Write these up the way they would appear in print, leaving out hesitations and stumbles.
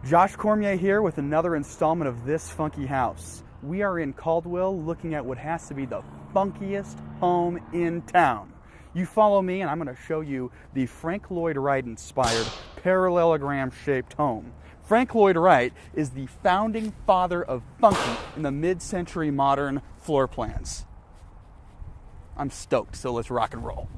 Josh Cormier here with another installment of This Funky House. We are in Caldwell looking at what has to be the funkiest home in town. You follow me and I'm going to show you the Frank Lloyd Wright inspired parallelogram shaped home. Frank Lloyd Wright is the founding father of funky in the mid-century modern floor plans. I'm stoked, so let's rock and roll.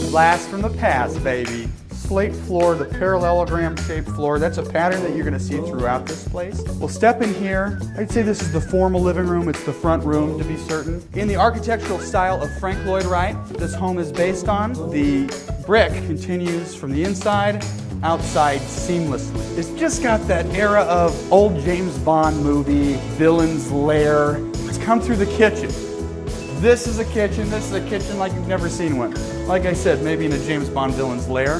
Blast from the past, baby. Slate floor, the parallelogram shaped floor. That's a pattern that you're going to see throughout this place. We'll step in here. I'd say this is the formal living room. It's the front room, to be certain. In the architectural style of Frank Lloyd Wright, this home is based on. The brick continues from the inside, outside seamlessly. It's just got that era of old James Bond movie, villain's lair. It's come through the kitchen. This is a kitchen. This is a kitchen like you've never seen one. Like I said, maybe in a James Bond villain's lair,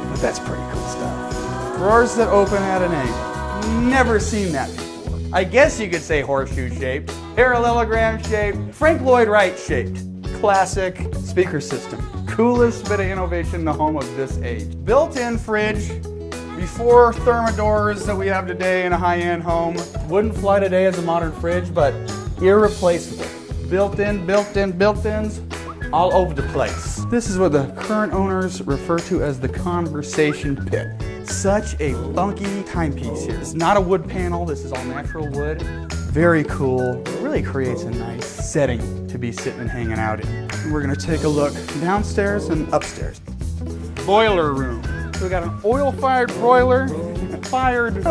but that's pretty cool stuff. Drawers that open at an angle. Never seen that before. I guess you could say horseshoe shaped, parallelogram shaped, Frank Lloyd Wright shaped. Classic speaker system. Coolest bit of innovation in the home of this age. Built-in fridge. Before thermidors that we have today in a high-end home. Wouldn't fly today as a modern fridge, but irreplaceable. Built-ins, all over the place. This is what the current owners refer to as the conversation pit. Such a funky timepiece here. It's not a wood panel, this is all natural wood. Very cool, really creates a nice setting to be sitting and hanging out in. We're gonna take a look downstairs and upstairs. Boiler room. So we got an oil-fired broiler, oil-fired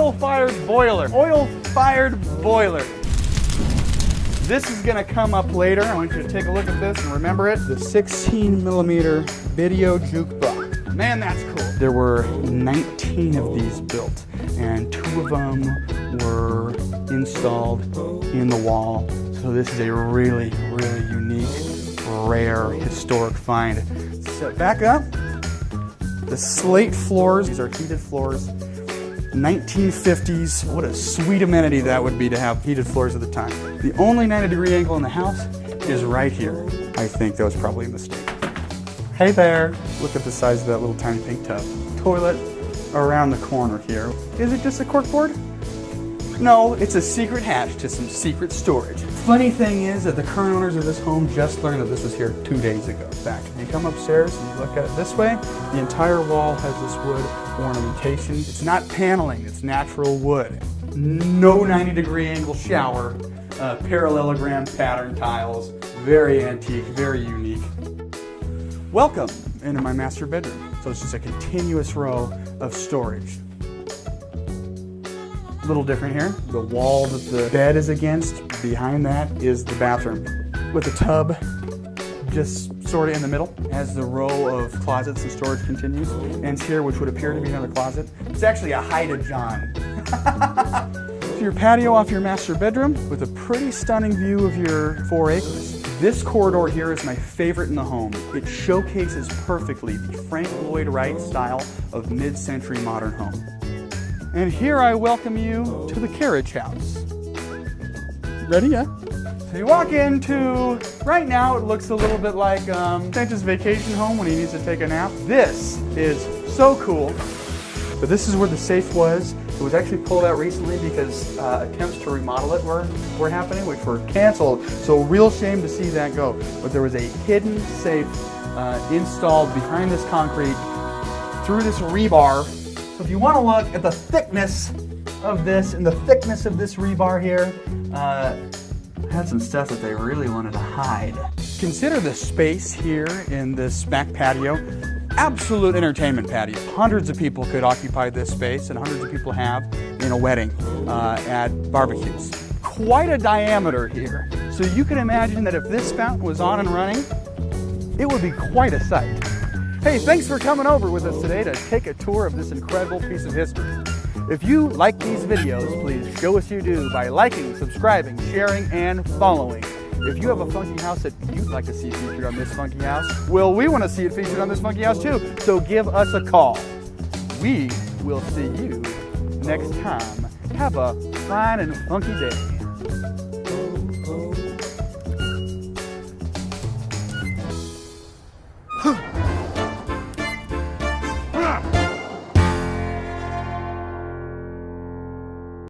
boiler. This is going to come up later. I want you to take a look at this and remember it. The 16mm video jukebox. Man, that's cool. There were 19 of these built, and 2 of them were installed in the wall. So this is a really, really unique, rare, historic find. Set back up. The slate floors. These are heated floors. 1950s. What a sweet amenity that would be to have heated floors at the time. The only 90-degree angle in the house is right here. I think that was probably a mistake. Hey there. Look at the size of that little tiny pink tub. Toilet around the corner here. Is it just a corkboard? No, it's a secret hatch to some secret storage. Funny thing is that the current owners of this home just learned that this was here 2 days ago. In fact, if you come upstairs and you look at it this way, the entire wall has this wood ornamentation. It's not paneling, it's natural wood. No 90-degree angle shower, parallelogram pattern tiles, very antique, very unique. Welcome into my master bedroom. So it's just a continuous row of storage. A little different here. The wall that the bed is against, behind that is the bathroom. With the tub just sort of in the middle as the row of closets and storage continues. Ends here, which would appear to be another closet. It's actually a hide-a-john. So your patio off your master bedroom with a pretty stunning view of your 4 acres. This corridor here is my favorite in the home. It showcases perfectly the Frank Lloyd Wright style of mid-century modern home. And here I welcome you to the carriage house. Ready? Yeah? So you walk into, right now it looks a little bit like Santa's vacation home when he needs to take a nap. This is so cool. But this is where the safe was. It was actually pulled out recently because attempts to remodel it were happening, which were canceled. So real shame to see that go. But there was a hidden safe installed behind this concrete through this rebar. So if you want to look at the thickness of this and the thickness of this rebar here, had some stuff that they really wanted to hide. Consider the space here in this back patio. Absolute entertainment patio. Hundreds of people could occupy this space, and hundreds of people have in a wedding at barbecues. Quite a diameter here. So you can imagine that if this fountain was on and running, it would be quite a sight. Hey, thanks for coming over with us today to take a tour of this incredible piece of history. If you like these videos, please show us you do by liking, subscribing, sharing, and following. If you have a funky house that you'd like to see featured on This Funky House, well, we want to see it featured on This Funky House too, so give us a call. We will see you next time. Have a fine and funky day.